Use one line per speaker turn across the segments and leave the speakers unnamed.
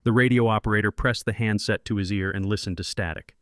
The radio operator pressed the handset to his ear and listened to static.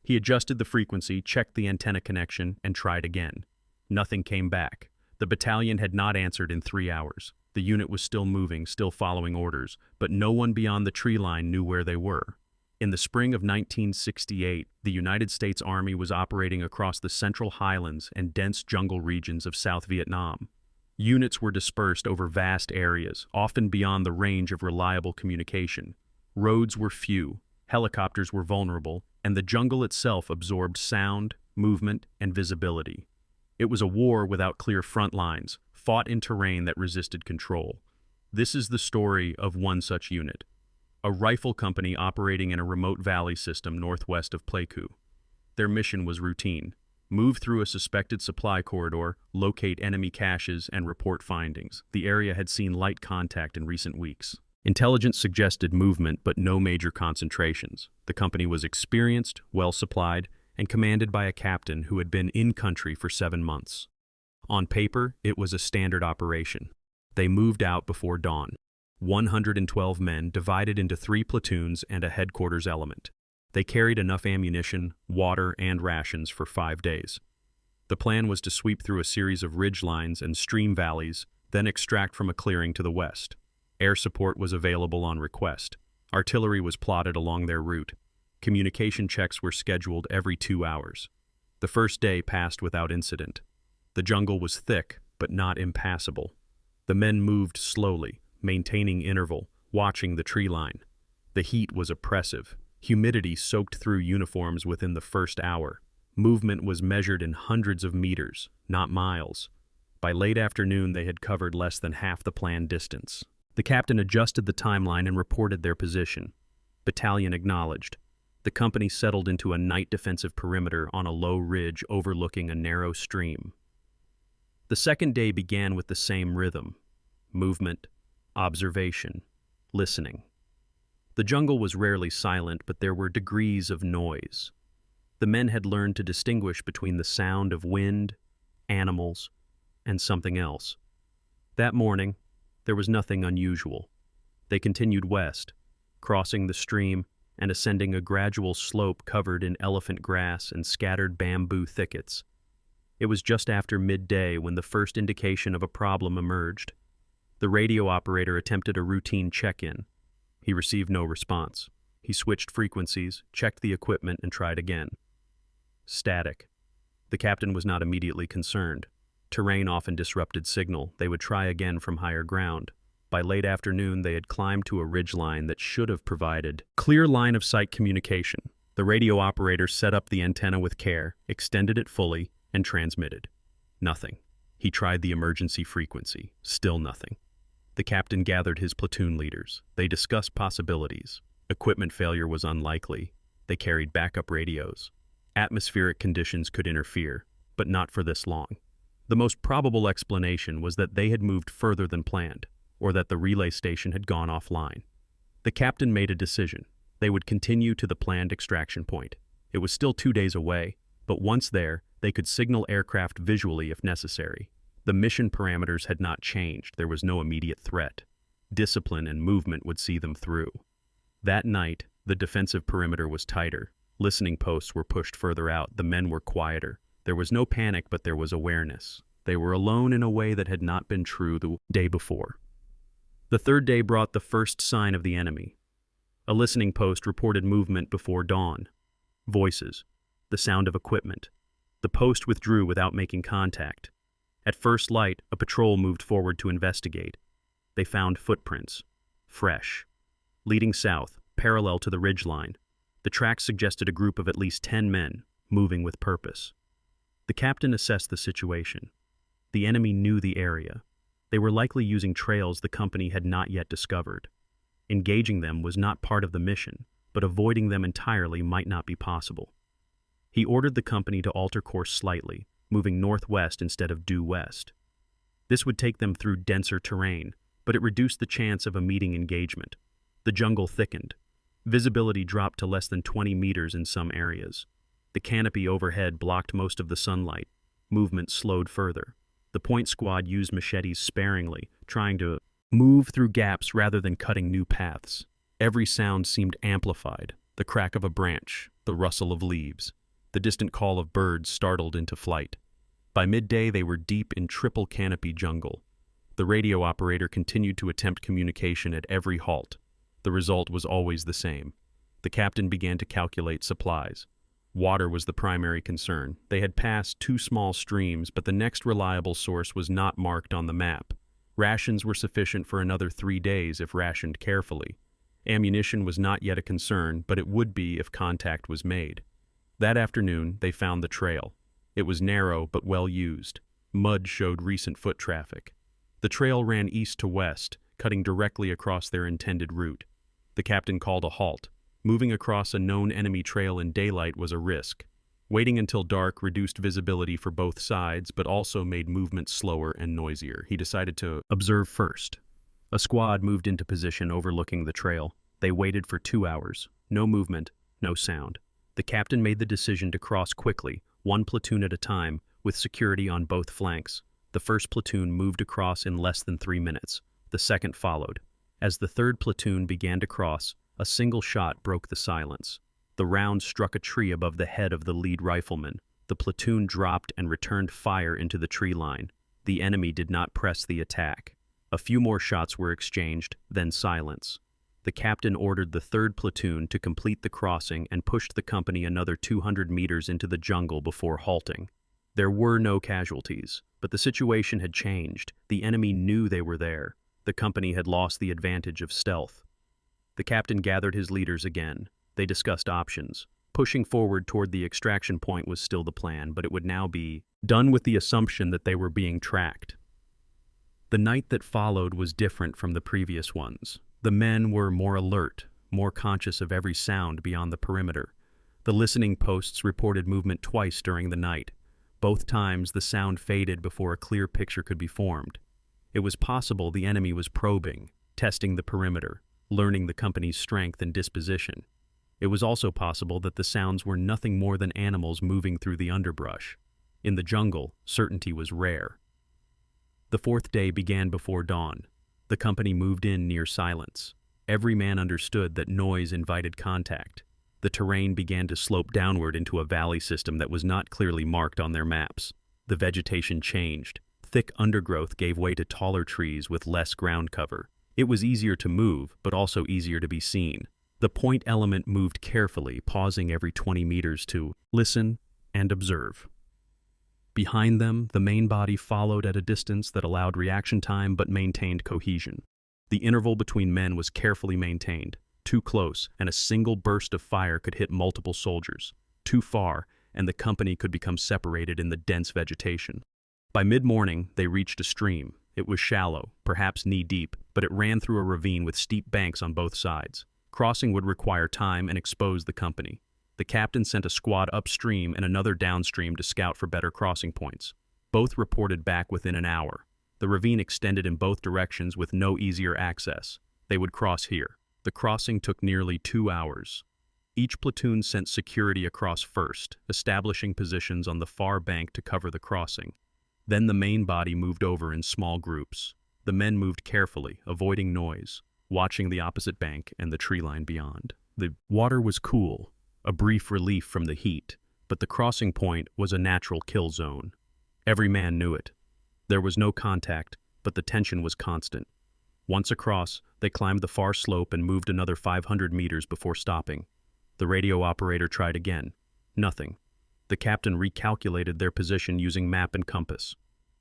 He adjusted the frequency, checked the antenna connection, and tried again. Nothing came back. The battalion had not answered in 3 hours. The unit was still moving, still following orders, but no one beyond the tree line knew where they were. In the spring of 1968, the United States Army was operating across the central highlands and dense jungle regions of South Vietnam. Units were dispersed over vast areas, often beyond the range of reliable communication. Roads were few, helicopters were vulnerable, and the jungle itself absorbed sound, movement, and visibility. It was a war without clear front lines, fought in terrain that resisted control. This is the story of one such unit, a rifle company operating in a remote valley system northwest of Pleiku. Their mission was routine: move through a suspected supply corridor, locate enemy caches, and report findings. The area had seen light contact in recent weeks. Intelligence suggested movement, but no major concentrations. The company was experienced, well-supplied, and commanded by a captain who had been in country for 7 months. On paper, it was a standard operation. They moved out before dawn. 112 men divided into 3 platoons and a headquarters element. They carried enough ammunition, water, and rations for 5 days. The plan was to sweep through a series of ridge lines and stream valleys, then extract from a clearing to the west. Air support was available on request. Artillery was plotted along their route. Communication checks were scheduled every 2 hours. The first day passed without incident. The jungle was thick, but not impassable. The men moved slowly, maintaining interval, watching the tree line. The heat was oppressive. Humidity soaked through uniforms within the first hour. Movement was measured in hundreds of meters, not miles. By late afternoon, they had covered less than half the planned distance. The captain adjusted the timeline and reported their position. Battalion acknowledged. The company settled into a night defensive perimeter on a low ridge overlooking a narrow stream. The second day began with the same rhythm: movement, observation, listening. The jungle was rarely silent, but there were degrees of noise. The men had learned to distinguish between the sound of wind, animals, and something else. That morning, there was nothing unusual. They continued west, crossing the stream and ascending a gradual slope covered in elephant grass and scattered bamboo thickets. It was just after midday when the first indication of a problem emerged. The radio operator attempted a routine check-in. He received no response. He switched frequencies, checked the equipment, and tried again. Static. The captain was not immediately concerned. Terrain often disrupted signal. They would try again from higher ground. By late afternoon, they had climbed to a ridgeline that should have provided clear line-of-sight communication. The radio operator set up the antenna with care, extended it fully, and transmitted. Nothing. He tried the emergency frequency. Still nothing. The captain gathered his platoon leaders. They discussed possibilities. Equipment failure was unlikely. They carried backup radios. Atmospheric conditions could interfere, but not for this long. The most probable explanation was that they had moved further than planned, or that the relay station had gone offline. The captain made a decision. They would continue to the planned extraction point. It was still 2 days away, but once there, they could signal aircraft visually if necessary. The mission parameters had not changed. There was no immediate threat. Discipline and movement would see them through. That night, the defensive perimeter was tighter. Listening posts were pushed further out. The men were quieter. There was no panic, but there was awareness. They were alone in a way that had not been true the day before. The third day brought the first sign of the enemy. A listening post reported movement before dawn. Voices. The sound of equipment. The post withdrew without making contact. At first light, a patrol moved forward to investigate. They found footprints. Fresh. Leading south, parallel to the ridgeline. The tracks suggested a group of at least 10 men, moving with purpose. The captain assessed the situation. The enemy knew the area. They were likely using trails the company had not yet discovered. Engaging them was not part of the mission, but avoiding them entirely might not be possible. He ordered the company to alter course slightly, moving northwest instead of due west. This would take them through denser terrain, but it reduced the chance of a meeting engagement. The jungle thickened. Visibility dropped to less than 20 meters in some areas. The canopy overhead blocked most of the sunlight. Movement slowed further. The point squad used machetes sparingly, trying to move through gaps rather than cutting new paths. Every sound seemed amplified: the crack of a branch, the rustle of leaves, the distant call of birds startled into flight. By midday, they were deep in triple canopy jungle. The radio operator continued to attempt communication at every halt. The result was always the same. The captain began to calculate supplies. Water was the primary concern. They had passed 2 small streams, but the next reliable source was not marked on the map. Rations were sufficient for another 3 days if rationed carefully. Ammunition was not yet a concern, but it would be if contact was made. That afternoon, they found the trail. It was narrow but well used. Mud showed recent foot traffic. The trail ran east to west, cutting directly across their intended route. The captain called a halt. Moving across a known enemy trail in daylight was a risk. Waiting until dark reduced visibility for both sides, but also made movement slower and noisier. He decided to observe first. A squad moved into position overlooking the trail. They waited for 2 hours. No movement, no sound. The captain made the decision to cross quickly, 1 platoon at a time, with security on both flanks. The first platoon moved across in less than 3 minutes. The second followed. As the third platoon began to cross, a single shot broke the silence. The round struck a tree above the head of the lead rifleman. The platoon dropped and returned fire into the tree line. The enemy did not press the attack. A few more shots were exchanged, then silence. The captain ordered the third platoon to complete the crossing and pushed the company another 200 meters into the jungle before halting. There were no casualties, but the situation had changed. The enemy knew they were there. The company had lost the advantage of stealth. The captain gathered his leaders again. They discussed options. Pushing forward toward the extraction point was still the plan, but it would now be done with the assumption that they were being tracked. The night that followed was different from the previous ones. The men were more alert, more conscious of every sound beyond the perimeter. The listening posts reported movement twice during the night. Both times the sound faded before a clear picture could be formed. It was possible the enemy was probing, testing the perimeter, learning the company's strength and disposition. It was also possible that the sounds were nothing more than animals moving through the underbrush. In the jungle, certainty was rare. The 4th day began before dawn. The company moved in near silence. Every man understood that noise invited contact. The terrain began to slope downward into a valley system that was not clearly marked on their maps. The vegetation changed. Thick undergrowth gave way to taller trees with less ground cover. It was easier to move, but also easier to be seen. The point element moved carefully, pausing every 20 meters to listen and observe. Behind them, the main body followed at a distance that allowed reaction time but maintained cohesion. The interval between men was carefully maintained. Too close, and a single burst of fire could hit multiple soldiers. Too far, and the company could become separated in the dense vegetation. By mid-morning, they reached a stream. It was shallow, perhaps knee-deep, but it ran through a ravine with steep banks on both sides. Crossing would require time and expose the company. The captain sent a squad upstream and another downstream to scout for better crossing points. Both reported back within an hour. The ravine extended in both directions with no easier access. They would cross here. The crossing took nearly 2 hours. Each platoon sent security across first, establishing positions on the far bank to cover the crossing. Then the main body moved over in small groups. The men moved carefully, avoiding noise, watching the opposite bank and the tree line beyond. The water was cool, a brief relief from the heat, but the crossing point was a natural kill zone. Every man knew it. There was no contact, but the tension was constant. Once across, they climbed the far slope and moved another 500 meters before stopping. The radio operator tried again. Nothing. The captain recalculated their position using map and compass.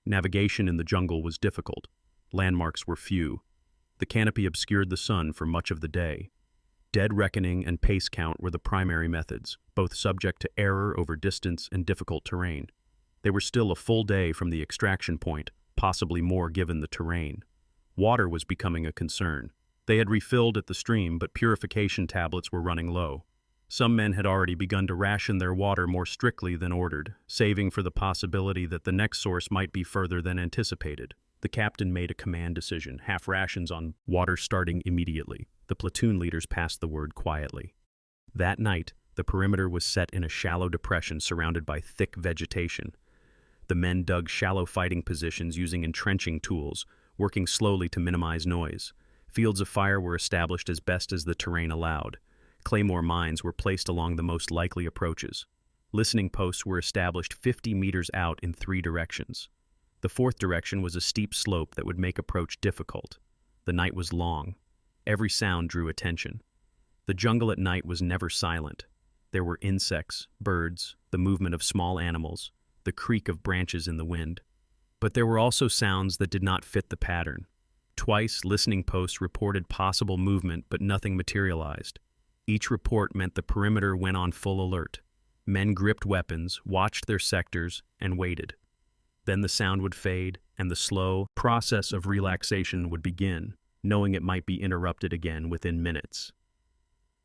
Navigation in the jungle was difficult. Landmarks were few. The canopy obscured the sun for much of the day. Dead reckoning and pace count were the primary methods, both subject to error over distance and difficult terrain. They were still a full day from the extraction point, possibly more given the terrain. Water was becoming a concern. They had refilled at the stream, but purification tablets were running low. Some men had already begun to ration their water more strictly than ordered, saving for the possibility that the next source might be further than anticipated. The captain made a command decision, half rations on water starting immediately. The platoon leaders passed the word quietly. That night, the perimeter was set in a shallow depression surrounded by thick vegetation. The men dug shallow fighting positions using entrenching tools, working slowly to minimize noise. Fields of fire were established as best as the terrain allowed. Claymore mines were placed along the most likely approaches. Listening posts were established 50 meters out in 3 directions. The 4th direction was a steep slope that would make approach difficult. The night was long. Every sound drew attention. The jungle at night was never silent. There were insects, birds, the movement of small animals, the creak of branches in the wind. But there were also sounds that did not fit the pattern. Twice, listening posts reported possible movement, but nothing materialized. Each report meant the perimeter went on full alert. Men gripped weapons, watched their sectors, and waited. Then the sound would fade, and the slow process of relaxation would begin, knowing it might be interrupted again within minutes.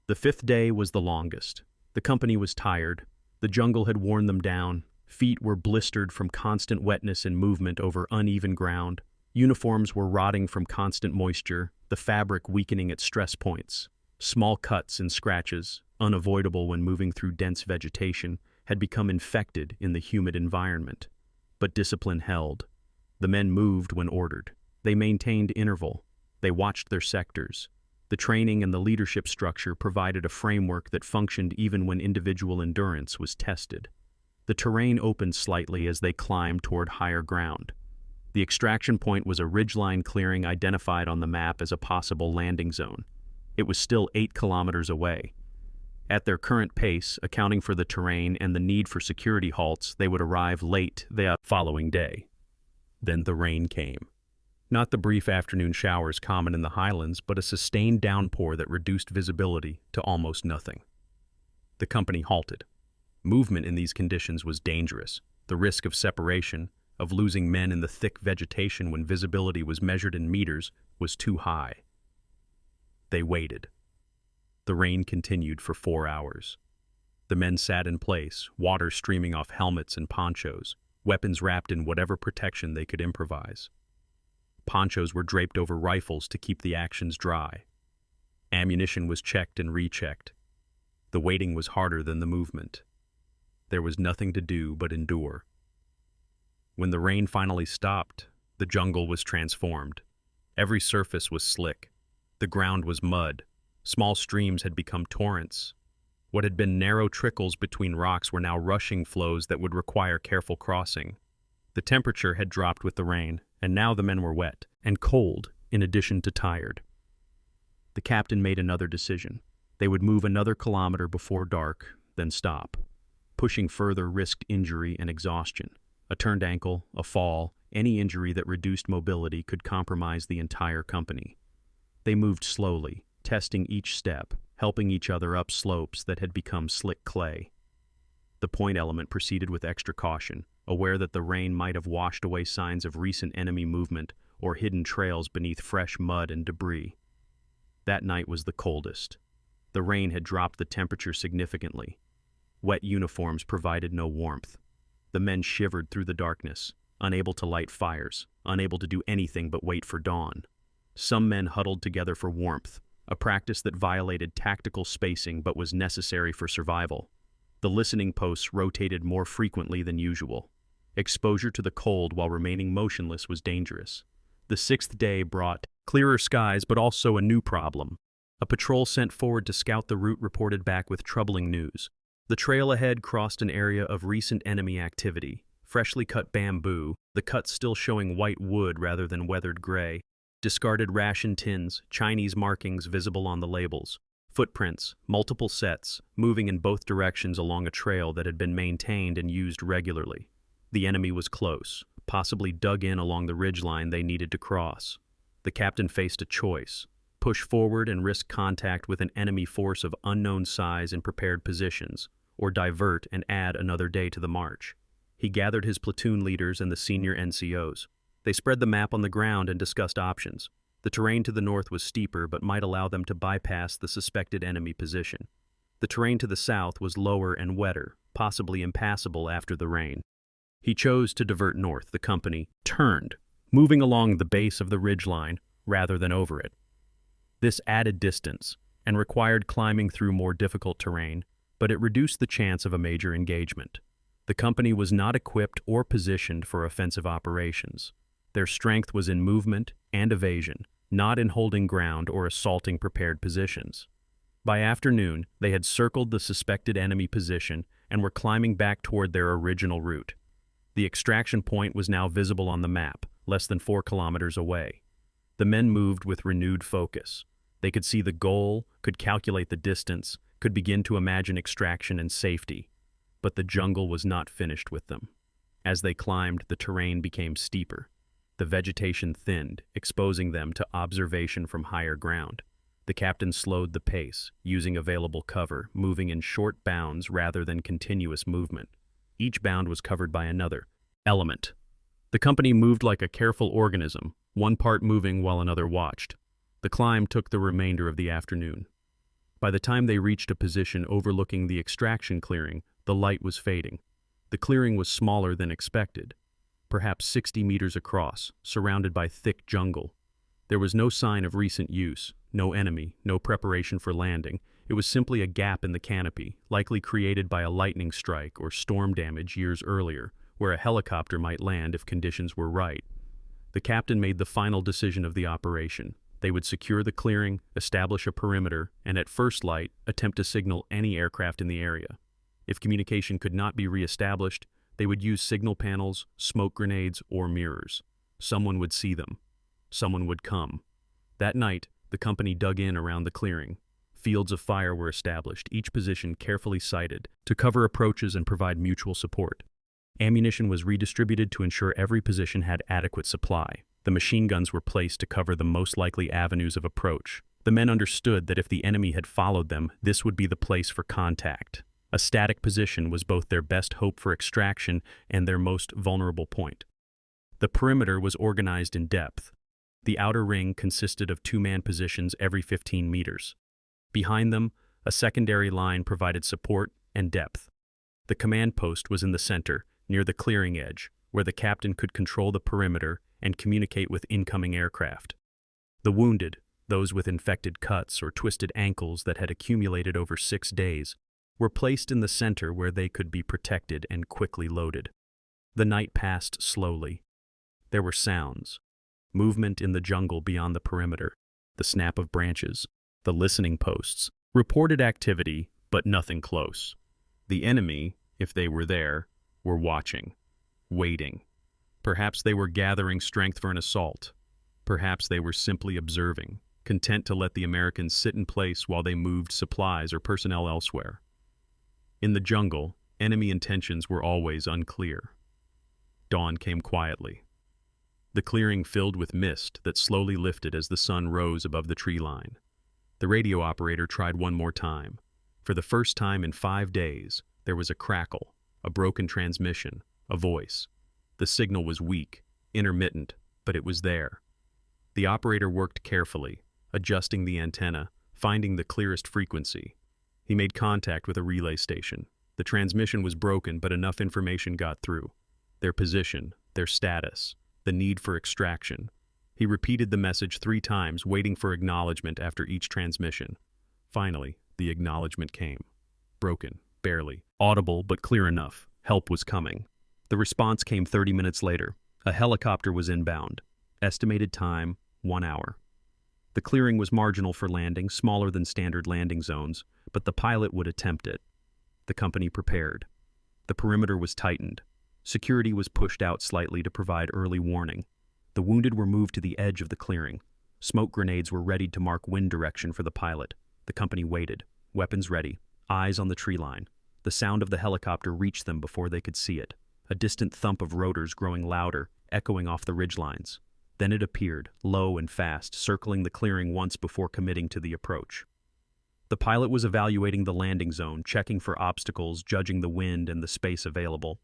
The 5th day was the longest. The company was tired. The jungle had worn them down. Feet were blistered from constant wetness and movement over uneven ground. Uniforms were rotting from constant moisture, the fabric weakening at stress points. Small cuts and scratches, unavoidable when moving through dense vegetation, had become infected in the humid environment. But discipline held. The men moved when ordered. They maintained interval. They watched their sectors. The training and the leadership structure provided a framework that functioned even when individual endurance was tested. The terrain opened slightly as they climbed toward higher ground. The extraction point was a ridgeline clearing identified on the map as a possible landing zone. It was still 8 kilometers away. At their current pace, accounting for the terrain and the need for security halts, they would arrive late the following day. Then the rain came. Not the brief afternoon showers common in the highlands, but a sustained downpour that reduced visibility to almost nothing. The company halted. Movement in these conditions was dangerous. The risk of separation, of losing men in the thick vegetation when visibility was measured in meters, was too high. They waited. The rain continued for 4 hours. The men sat in place, water streaming off helmets and ponchos, weapons wrapped in whatever protection they could improvise. Ponchos were draped over rifles to keep the actions dry. Ammunition was checked and rechecked. The waiting was harder than the movement. There was nothing to do but endure. When the rain finally stopped, the jungle was transformed. Every surface was slick. The ground was mud. Small streams had become torrents. What had been narrow trickles between rocks were now rushing flows that would require careful crossing. The temperature had dropped with the rain, and now the men were wet and cold in addition to tired. The captain made another decision. They would move another kilometer before dark, then stop. Pushing further risked injury and exhaustion. A turned ankle, a fall, any injury that reduced mobility could compromise the entire company. They moved slowly, testing each step, helping each other up slopes that had become slick clay. The point element proceeded with extra caution, aware that the rain might have washed away signs of recent enemy movement or hidden trails beneath fresh mud and debris. That night was the coldest. The rain had dropped the temperature significantly. Wet uniforms provided no warmth. The men shivered through the darkness, unable to light fires, unable to do anything but wait for dawn. Some men huddled together for warmth, a practice that violated tactical spacing but was necessary for survival. The listening posts rotated more frequently than usual. Exposure to the cold while remaining motionless was dangerous. The 6th day brought clearer skies but also a new problem. A patrol sent forward to scout the route reported back with troubling news. The trail ahead crossed an area of recent enemy activity. Freshly cut bamboo, the cuts still showing white wood rather than weathered gray. Discarded ration tins, Chinese markings visible on the labels. Footprints, multiple sets, moving in both directions along a trail that had been maintained and used regularly. The enemy was close, possibly dug in along the ridgeline they needed to cross. The captain faced a choice: push forward and risk contact with an enemy force of unknown size in prepared positions, or divert and add another day to the march. He gathered his platoon leaders and the senior NCOs. They spread the map on the ground and discussed options. The terrain to the north was steeper but might allow them to bypass the suspected enemy position. The terrain to the south was lower and wetter, possibly impassable after the rain. He chose to divert north. The company turned, moving along the base of the ridgeline rather than over it. This added distance and required climbing through more difficult terrain, but it reduced the chance of a major engagement. The company was not equipped or positioned for offensive operations. Their strength was in movement and evasion, not in holding ground or assaulting prepared positions. By afternoon, they had circled the suspected enemy position and were climbing back toward their original route. The extraction point was now visible on the map, less than 4 kilometers away. The men moved with renewed focus. They could see the goal, could calculate the distance, could begin to imagine extraction and safety. But the jungle was not finished with them. As they climbed, the terrain became steeper. The vegetation thinned, exposing them to observation from higher ground. The captain slowed the pace, using available cover, moving in short bounds rather than continuous movement. Each bound was covered by another element. The company moved like a careful organism, one part moving while another watched. The climb took the remainder of the afternoon. By the time they reached a position overlooking the extraction clearing, the light was fading. The clearing was smaller than expected, perhaps 60 meters across, surrounded by thick jungle. There was no sign of recent use, no enemy, no preparation for landing. It was simply a gap in the canopy, likely created by a lightning strike or storm damage years earlier, where a helicopter might land if conditions were right. The captain made the final decision of the operation. They would secure the clearing, establish a perimeter, and at first light, attempt to signal any aircraft in the area. If communication could not be re-established, they would use signal panels, smoke grenades, or mirrors. Someone would see them. Someone would come. That night, the company dug in around the clearing. Fields of fire were established, each position carefully sighted, to cover approaches and provide mutual support. Ammunition was redistributed to ensure every position had adequate supply. The machine guns were placed to cover the most likely avenues of approach. The men understood that if the enemy had followed them, this would be the place for contact. A static position was both their best hope for extraction and their most vulnerable point. The perimeter was organized in depth. The outer ring consisted of 2-man positions every 15 meters. Behind them, a secondary line provided support and depth. The command post was in the center, near the clearing edge, where the captain could control the perimeter and communicate with incoming aircraft. The wounded, those with infected cuts or twisted ankles that had accumulated over 6 days, were placed in the center where they could be protected and quickly loaded. The night passed slowly. There were sounds. Movement in the jungle beyond the perimeter, the snap of branches, the listening posts, reported activity, but nothing close. The enemy, if they were there, were watching, waiting. Perhaps they were gathering strength for an assault. Perhaps they were simply observing, content to let the Americans sit in place while they moved supplies or personnel elsewhere. In the jungle, enemy intentions were always unclear. Dawn came quietly. The clearing filled with mist that slowly lifted as the sun rose above the tree line. The radio operator tried one more time. For the first time in 5 days, there was a crackle, a broken transmission, a voice. The signal was weak, intermittent, but it was there. The operator worked carefully, adjusting the antenna, finding the clearest frequency. He made contact with a relay station. The transmission was broken, but enough information got through. Their position, their status, the need for extraction. He repeated the message 3 times, waiting for acknowledgement after each transmission. Finally, the acknowledgement came. Broken, barely, audible but clear enough. Help was coming. The response came 30 minutes later. A helicopter was inbound. Estimated time, 1 hour. The clearing was marginal for landing, smaller than standard landing zones, but the pilot would attempt it. The company prepared. The perimeter was tightened. Security was pushed out slightly to provide early warning. The wounded were moved to the edge of the clearing. Smoke grenades were readied to mark wind direction for the pilot. The company waited, weapons ready, eyes on the tree line. The sound of the helicopter reached them before they could see it. A distant thump of rotors growing louder, echoing off the ridgelines. Then it appeared, low and fast, circling the clearing once before committing to the approach. The pilot was evaluating the landing zone, checking for obstacles, judging the wind and the space available.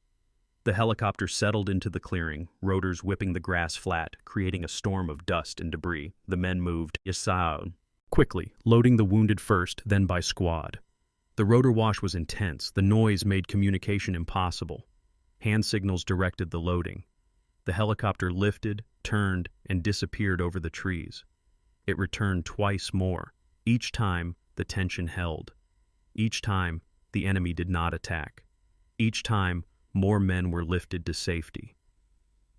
The helicopter settled into the clearing, rotors whipping the grass flat, creating a storm of dust and debris. The men moved quickly, loading the wounded first, then by squad. The rotor wash was intense. The noise made communication impossible. Hand signals directed the loading. The helicopter lifted, turned, and disappeared over the trees. It returned twice more. Each time, the tension held. Each time, the enemy did not attack. Each time, more men were lifted to safety.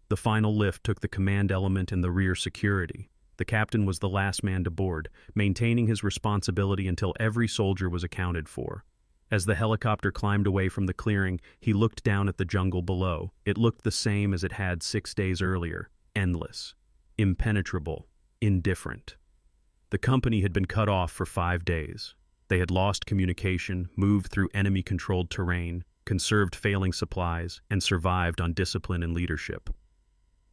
The final lift took the command element and the rear security. The captain was the last man to board, maintaining his responsibility until every soldier was accounted for. As the helicopter climbed away from the clearing, he looked down at the jungle below. It looked the same as it had 6 days earlier, endless, impenetrable, indifferent. The company had been cut off for 5 days. They had lost communication, moved through enemy-controlled terrain, conserved failing supplies, and survived on discipline and leadership.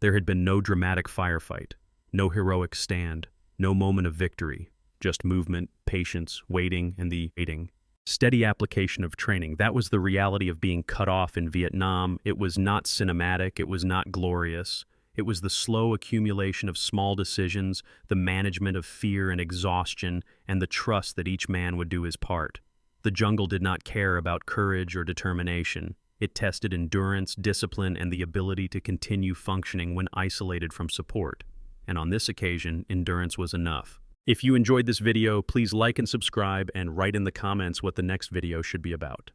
There had been no dramatic firefight, no heroic stand, no moment of victory, just movement, patience, waiting, and the waiting. Steady application of training. That was the reality of being cut off in Vietnam. It was not cinematic, it was not glorious. It was the slow accumulation of small decisions, the management of fear and exhaustion, and the trust that each man would do his part. The jungle did not care about courage or determination. It tested endurance, discipline, and the ability to continue functioning when isolated from support. And on this occasion, endurance was enough. If you enjoyed this video, please like and subscribe and write in the comments what the next video should be about.